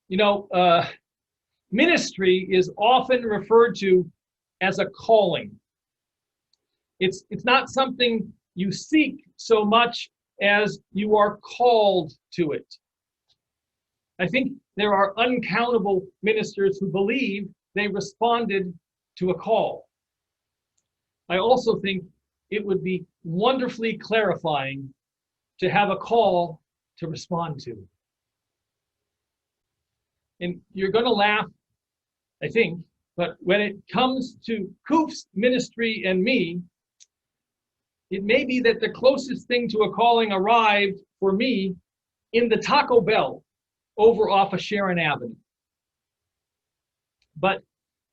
You know, ministry is often referred to as a calling. It's not something you seek so much as you are called to it. I think there are uncountable ministers who believe they responded to a call. I also think it would be wonderfully clarifying to have a call to respond to. And you're going to laugh, I think, but when it comes to Koof's ministry and me, it may be that the closest thing to a calling arrived for me in the Taco Bell over off of Sharon Avenue. But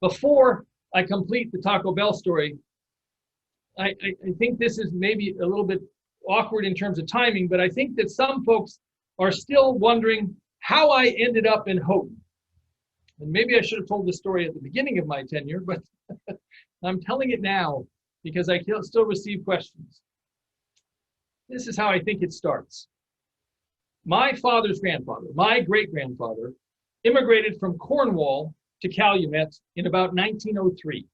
before I complete the Taco Bell story, I think this is maybe a little bit awkward in terms of timing, but I think that some folks are still wondering how I ended up in Houghton. And maybe I should have told this story at the beginning of my tenure, but I'm telling it now because I still receive questions. This is how I think it starts. My father's grandfather, my great-grandfather, immigrated from Cornwall to Calumet in about 1903.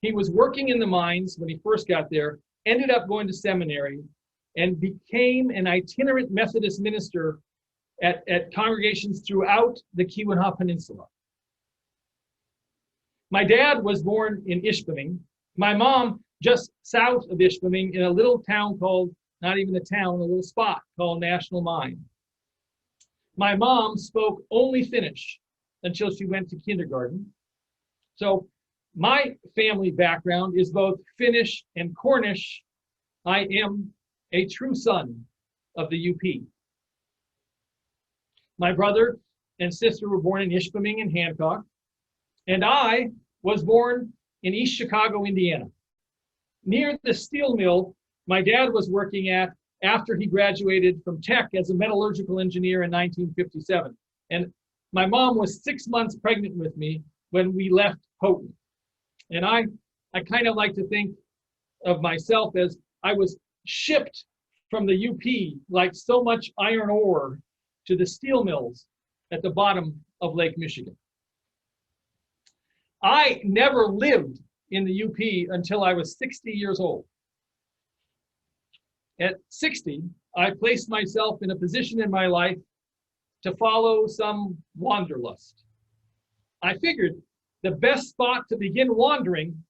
He was working in the mines when he first got there, ended up going to seminary, and became an itinerant Methodist minister at congregations throughout the Keweenaw Peninsula. My dad was born in Ishpeming. My mom just south of Ishpeming in a little town called, not even a town, a little spot called National Mine. My mom spoke only Finnish until she went to kindergarten. So my family background is both Finnish and Cornish. I am a true son of the UP. My brother and sister were born in Ishpeming and Hancock, and I was born in East Chicago, Indiana, near the steel mill my dad was working at after he graduated from Tech as a metallurgical engineer in 1957. And my mom was 6 months pregnant with me when we left Houghton. And I kind of like to think of myself as I was shipped from the UP like so much iron ore to the steel mills at the bottom of Lake Michigan. I never lived in the UP until I was 60 years old. At 60, I placed myself in a position in my life to follow some wanderlust. I figured the best spot to begin wandering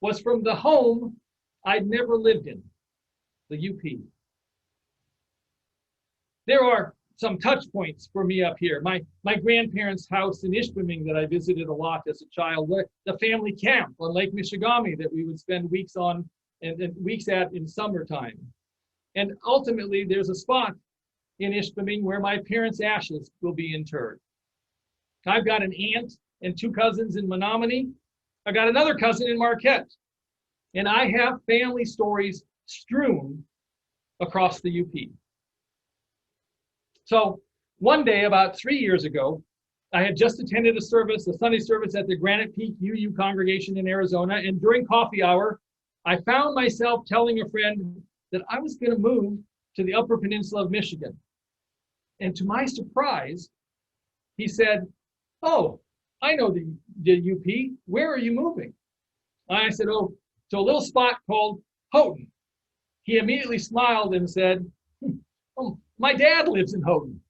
was from the home I'd never lived in, the UP. There are some touch points for me up here. My grandparents' house in Ishpeming that I visited a lot as a child, the family camp on Lake Michigamme that we would spend weeks on and weeks at in summertime. And ultimately, there's a spot in Ishpeming where my parents' ashes will be interred. I've got an aunt and 2 cousins in Menominee. I got another cousin in Marquette. And I have family stories strewn across the UP. So one day, about 3 years ago, I had just attended a Sunday service at the Granite Peak UU congregation in Arizona. And during coffee hour, I found myself telling a friend that I was going to move to the Upper Peninsula of Michigan. And to my surprise, he said, "Oh, I know the UP. Where are you moving?" I said, "Oh, to a little spot called Houghton." He immediately smiled and said, "Oh, my dad lives in Houghton."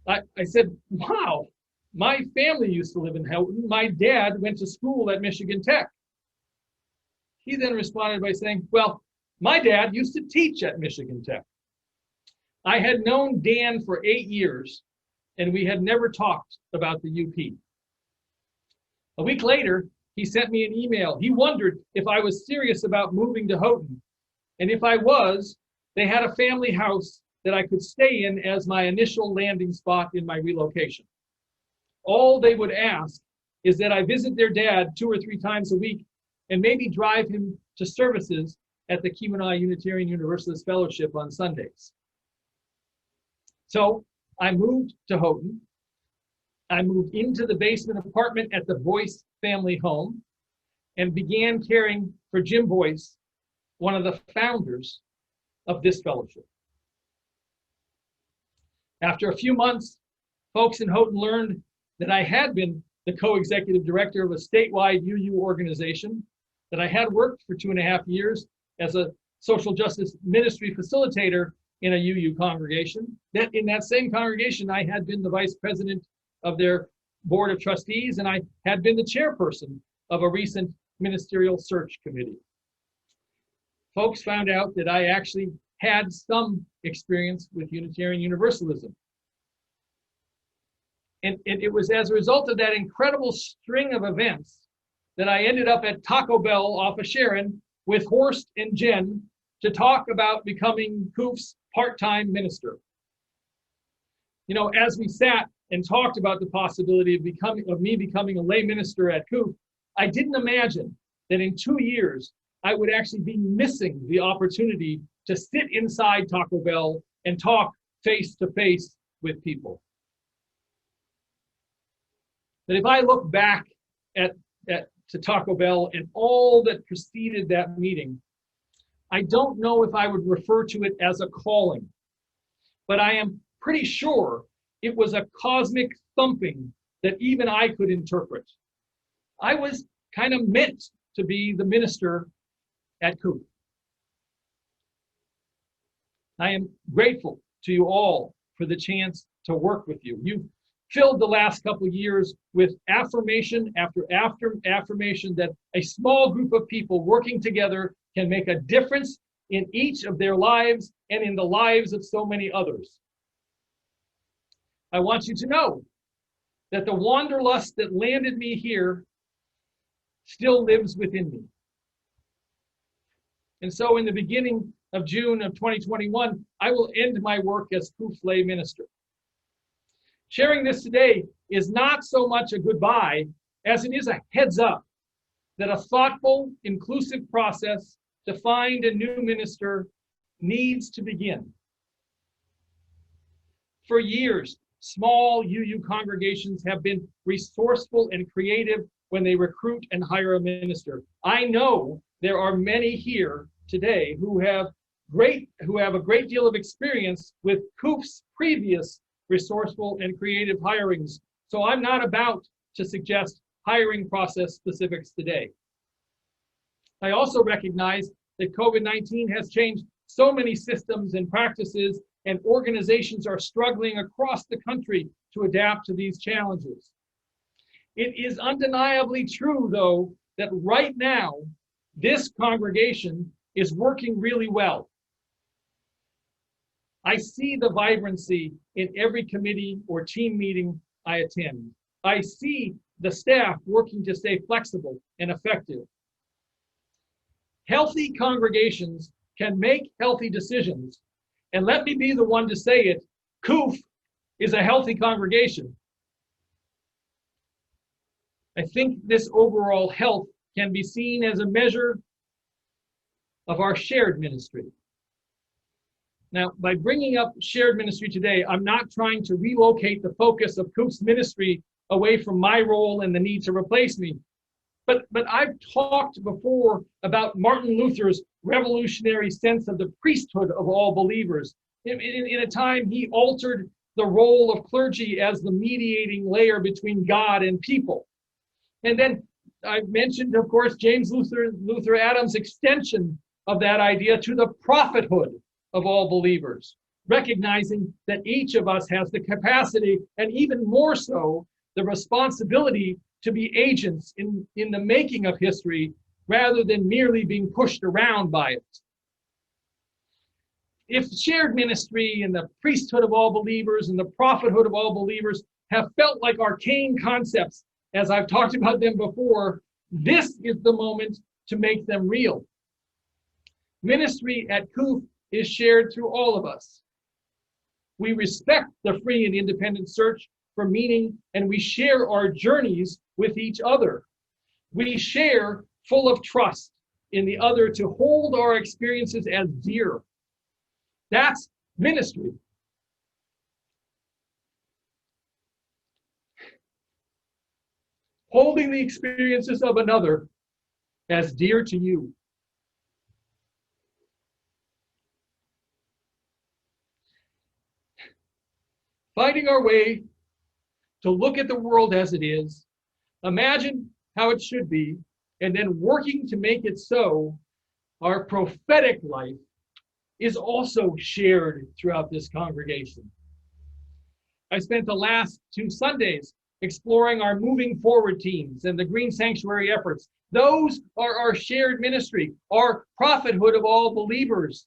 I said, "Wow, my family used to live in Houghton. My dad went to school at Michigan Tech." He then responded by saying, "Well, my dad used to teach at Michigan Tech." I had known Dan for 8 years, and we had never talked about the UP. A week later, he sent me an email. He wondered if I was serious about moving to Houghton. And if I was, they had a family house that I could stay in as my initial landing spot in my relocation. All they would ask is that I visit their dad 2 or 3 times a week and maybe drive him to services at the Keweenaw Unitarian Universalist Fellowship on Sundays. So I moved to Houghton. I moved into the basement apartment at the Boyce family home and began caring for Jim Boyce, one of the founders of this fellowship. After a few months, Folks in Houghton learned that I had been the co-executive director of a statewide UU organization, that I had worked for 2.5 years as a social justice ministry facilitator in a UU congregation, that in that same congregation, I had been the vice president of their board of trustees, and I had been the chairperson of a recent ministerial search committee. Folks found out that I actually had some experience with Unitarian Universalism. And it was as a result of that incredible string of events that I ended up at Taco Bell off of Sharon with Horst and Jen to talk about becoming COOF's part-time minister. You know, as we sat and talked about the possibility of me becoming a lay minister at COOF, I didn't imagine that in 2 years, I would actually be missing the opportunity to sit inside Taco Bell and talk face to face with people. That if I look back to Taco Bell and all that preceded that meeting, I don't know if I would refer to it as a calling, but I am pretty sure it was a cosmic thumping that even I could interpret. I was kind of meant to be the minister at COOF. I am grateful to you all for the chance to work with you. You've filled the last couple of years with affirmation after affirmation that a small group of people working together can make a difference in each of their lives and in the lives of so many others. I want you to know that the wanderlust that landed me here still lives within me. And so in the beginning of June of 2021, I will end my work as COOF lay minister. Sharing this today is not so much a goodbye as it is a heads up that a thoughtful, inclusive process to find a new minister needs to begin. For years, small UU congregations have been resourceful and creative when they recruit and hire a minister. I know there are many here today who have a great deal of experience with COOF's previous resourceful and creative hirings. So I'm not about to suggest hiring process specifics today. I also recognize that COVID-19 has changed so many systems and practices, and organizations are struggling across the country to adapt to these challenges. It is undeniably true, though, that right now, this congregation is working really well. I see the vibrancy in every committee or team meeting I attend. I see the staff working to stay flexible and effective. Healthy congregations can make healthy decisions. And let me be the one to say it, COOF is a healthy congregation. I think this overall health can be seen as a measure of our shared ministry. Now, by bringing up shared ministry today, I'm not trying to relocate the focus of COOF's ministry away from my role and the need to replace me. But I've talked before about Martin Luther's revolutionary sense of the priesthood of all believers. In a time, he altered the role of clergy as the mediating layer between God and people. And then I mentioned, of course, James Luther Adams' extension of that idea to the prophethood of all believers, recognizing that each of us has the capacity, and even more so, the responsibility to be agents in the making of history rather than merely being pushed around by it. If shared ministry and the priesthood of all believers and the prophethood of all believers have felt like arcane concepts, as I've talked about them before, this is the moment to make them real. Ministry at COOF is shared through all of us. We respect the free and independent search for meaning, and we share our journeys with each other. We share full of trust in the other to hold our experiences as dear. That's ministry. Holding the experiences of another as dear to you. Finding our way to look at the world as it is, imagine how it should be, and then working to make it so, our prophetic life is also shared throughout this congregation. I spent the last 2 Sundays exploring our moving forward teams and the Green Sanctuary efforts. Those are our shared ministry, our prophethood of all believers.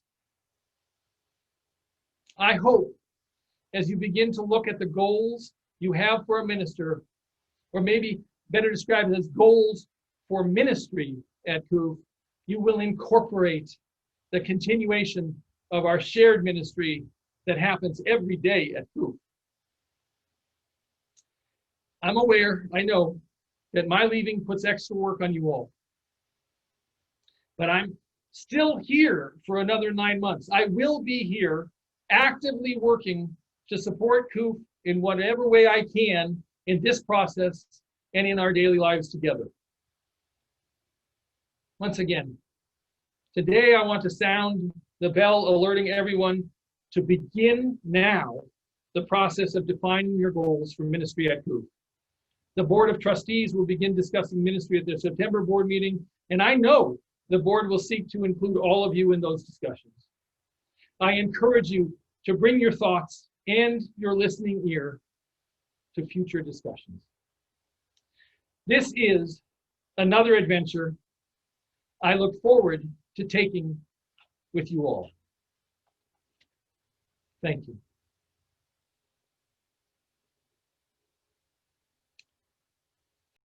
I hope as you begin to look at the goals you have for a minister, or maybe better described as goals for ministry at COOF, you will incorporate the continuation of our shared ministry that happens every day at COOF. I'm aware, I know, that my leaving puts extra work on you all. But I'm still here for another 9 months. I will be here actively working to support COOF in whatever way I can in this process and in our daily lives together. Once again, today I want to sound the bell alerting everyone to begin now the process of defining your goals for ministry at COOF. The Board of Trustees will begin discussing ministry at their September board meeting, and I know the board will seek to include all of you in those discussions. I encourage you to bring your thoughts and your listening ear to future discussions. This is another adventure I look forward to taking with you all. Thank you.